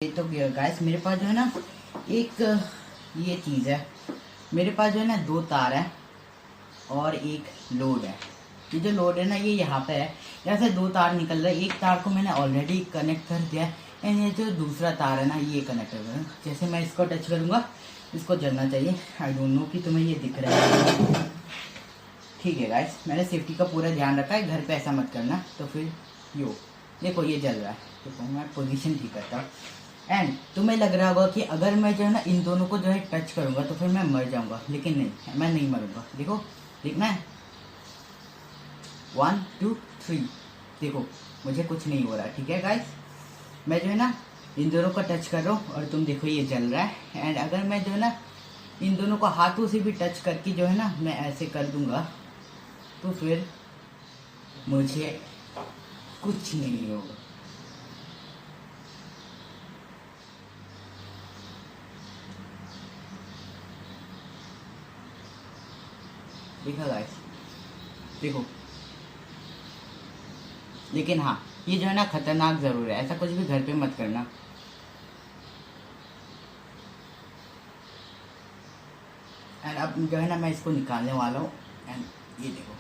तो गाइस मेरे पास जो है ना एक ये चीज़ है। मेरे पास जो है ना 2 तार है और एक लोड है। ये जो लोड है ना ये यहाँ पे है, यहाँ से 2 तार निकल रहे हैं। एक तार को मैंने ऑलरेडी कनेक्ट कर दिया है एंड ये जो दूसरा तार है ना ये कनेक्ट कर रहा है। जैसे मैं इसको टच करूँगा इसको जलना चाहिए। आई डोंट नो कि तुम्हें ये दिख रहा है। ठीक है गाइस, मैंने सेफ्टी का पूरा ध्यान रखा है, घर पे ऐसा मत करना। तो फिर यो देखो ये जल रहा है। तो मैं पोजीशन ठीक करता हूँ एंड तुम्हें लग रहा होगा कि अगर मैं जो है ना इन दोनों को जो है टच करूँगा तो फिर मैं मर जाऊँगा, लेकिन नहीं, मैं नहीं मरूँगा। देखो देखना है 1 2 3, देखो मुझे कुछ नहीं हो रहा। ठीक है गाइस, मैं जो है ना इन दोनों को टच कर रहा हूँ और तुम देखो ये जल रहा है। एंड अगर मैं जो है ना इन दोनों को हाथों से भी टच करके जो है ना मैं ऐसे कर दूँगा तो फिर मुझे कुछ नहीं होगा। देखा गाइस, देखो। लेकिन हाँ ये जो है ना खतरनाक जरूर है, ऐसा कुछ भी घर पे मत करना। एंड अब जो है ना मैं इसको निकालने वाला हूँ एंड ये देखो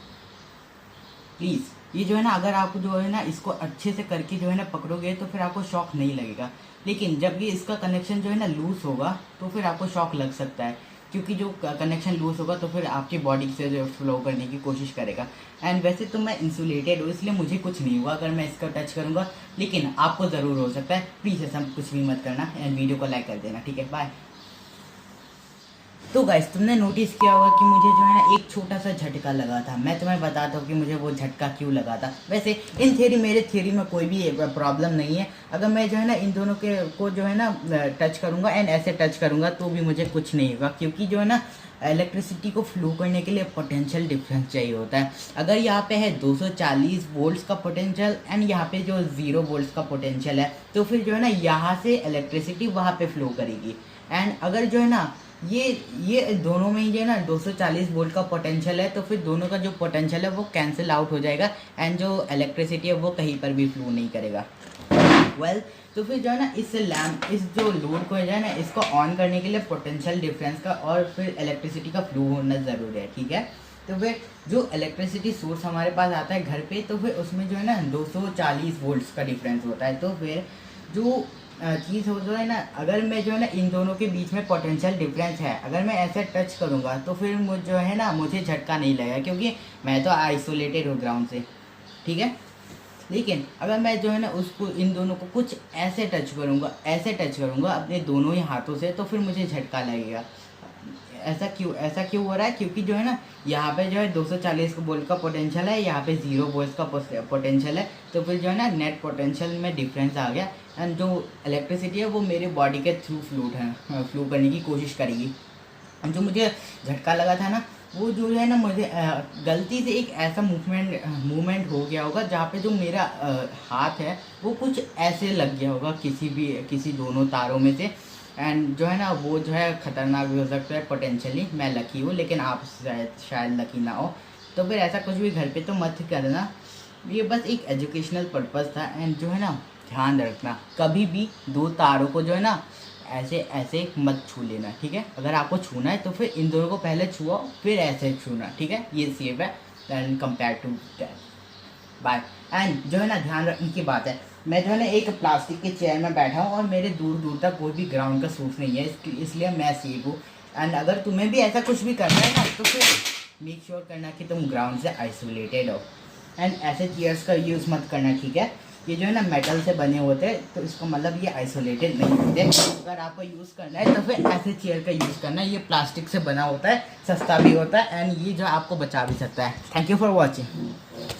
प्लीज़। ये जो है ना अगर आप जो है ना इसको अच्छे से करके जो है ना पकड़ोगे तो फिर आपको शॉक नहीं लगेगा, लेकिन जब ये इसका कनेक्शन जो है ना लूज होगा तो फिर आपको शॉक लग सकता है, क्योंकि जो कनेक्शन लूज होगा तो फिर आपकी बॉडी से जो फ्लो करने की कोशिश करेगा। एंड वैसे तो मैं इंसुलेटेड हूँ इसलिए मुझे कुछ नहीं हुआ अगर मैं इसका टच करूँगा, लेकिन आपको ज़रूर हो सकता है। प्लीज़ ऐसा कुछ भी मत करना एंड वीडियो को लाइक कर देना। ठीक है, बाय। तो गाइस तुमने नोटिस किया होगा कि मुझे जो है ना एक छोटा सा झटका लगा था। मैं तुम्हें बताता हूँ कि मुझे वो झटका क्यों लगा था। वैसे इन थ्योरी मेरे थ्योरी में कोई भी प्रॉब्लम नहीं है। अगर मैं जो है ना इन दोनों के को जो है ना टच करूँगा एंड ऐसे टच करूँगा तो भी मुझे कुछ नहीं होगा, क्योंकि जो है ना इलेक्ट्रिसिटी को फ्लो करने के लिए पोटेंशियल डिफरेंस चाहिए होता है। अगर यहाँ पे है 240 वोल्ट्स का पोटेंशियल एंड यहाँ पे जो 0 वोल्ट्स का पोटेंशियल है तो फिर जो है ना यहाँ से इलेक्ट्रिसिटी वहाँ पे फ्लो करेगी। एंड अगर जो है ना ये दोनों में ही जो है ना 240 वोल्ट का पोटेंशियल है तो फिर दोनों का जो पोटेंशियल है वो कैंसिल आउट हो जाएगा एंड जो इलेक्ट्रिसिटी है वो कहीं पर भी फ्लो नहीं करेगा। तो फिर जो है ना इस जो लोड को जो है ना इसको ऑन करने के लिए पोटेंशियल डिफरेंस का और फिर इलेक्ट्रिसिटी का फ्लो होना ज़रूरी है। ठीक है, तो फिर जो इलेक्ट्रिसिटी सोर्स हमारे पास आता है घर पे तो फिर उसमें जो है ना 240 वोल्ट्स का डिफरेंस होता है। तो फिर जो चीज़ हो जो है ना, अगर मैं जो है ना इन दोनों के बीच में पोटेंशियल डिफरेंस है, अगर मैं ऐसे टच करूँगा तो फिर मुझे जो है ना मुझे झटका नहीं लगेगा, क्योंकि मैं तो आइसोलेटेड हूँ ग्राउंड से। ठीक है, लेकिन अगर मैं जो है ना उसको इन दोनों को कुछ ऐसे टच करूँगा अपने दोनों ही हाथों से तो फिर मुझे झटका लगेगा। ऐसा क्यों हो रहा है, क्योंकि जो है ना यहाँ पे जो है 240 वोल्ट का पोटेंशियल है, यहाँ पे 0 वोल्ट का पोटेंशियल है। तो फिर जो है ना नेट पोटेंशियल में डिफरेंस आ गया एंड जो इलेक्ट्रिसिटी है वो मेरे बॉडी के थ्रू फ्लो करने की कोशिश करेगी। जो मुझे झटका लगा था ना वो जो है ना मुझे गलती से एक ऐसा मूवमेंट हो गया होगा जहाँ पे जो मेरा हाथ है वो कुछ ऐसे लग गया होगा किसी दोनों तारों में से। एंड जो है ना वो जो है ख़तरनाक भी हो सकता है पोटेंशियली। मैं लकी हूँ लेकिन आप शायद लकी ना हो, तो फिर ऐसा कुछ भी घर पे तो मत करना। ये बस एक एजुकेशनल पर्पज़ था। एंड जो है ना ध्यान रखना कभी भी 2 तारों को जो है ना ऐसे मत छू लेना। ठीक है, अगर आपको छूना है तो फिर इन दोनों को पहले छुओ फिर ऐसे छूना। ठीक है, ये सेफ है and compare to that. Bye. And जो है ना ध्यान रखने की बात है, मैं जो है ना एक प्लास्टिक के चेयर में बैठा हूँ और मेरे दूर तक कोई भी ग्राउंड का सोर्स नहीं है, इसलिए मैं सेफ हूँ। एंड अगर तुम्हें भी ऐसा कुछ भी करना है ना तो फिर मेक श्योर करना कि तुम ग्राउंड से आइसोलेटेड हो। एंड ऐसे चेयर्स का यूज़ मत करना। ठीक है, ये जो है ना मेटल से बने होते हैं तो इसका मतलब ये आइसोलेटेड नहीं होते। अगर आपको यूज़ करना है तो फिर ऐसे चेयर का यूज़ करना है। ये प्लास्टिक से बना होता है, सस्ता भी होता है एंड ये जो आपको बचा भी सकता है। Thank you for watching.